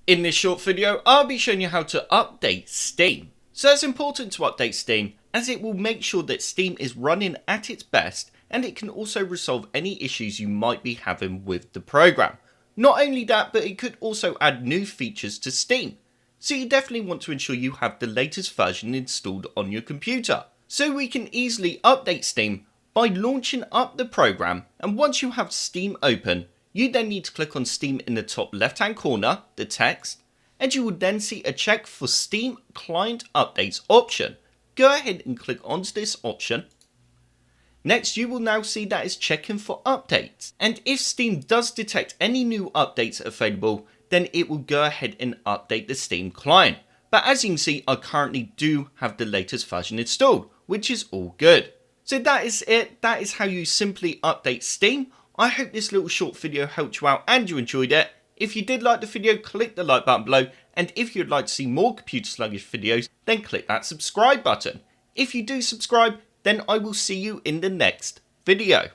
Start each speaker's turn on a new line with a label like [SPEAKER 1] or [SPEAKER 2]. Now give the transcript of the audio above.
[SPEAKER 1] In this short video, I'll be showing you how to update Steam. So it's important to update Steam as it will make sure that Steam is running at its best, and it can also resolve any issues you might be having with the program. Not only that, but it could also add new features to Steam. So you definitely want to ensure you have the latest version installed on your computer. So we can easily update Steam by launching up the program, and once you have Steam open, you then need to click on Steam in the top left hand corner, the text, and you will then see a check for Steam Client Updates option. Go ahead and click onto this option. Next, you will now see that it's checking for updates, and if Steam does detect any new updates available, then it will go ahead and update the Steam client. But as you can see, I currently do have the latest version installed, which is all good. So that is it. That is how you simply update Steam. I hope this little short video helped you out and you enjoyed it. If you did like the video, click the like button below, and if you'd like to see more computer sluggish videos, then click that subscribe button. If you do subscribe, then I will see you in the next video.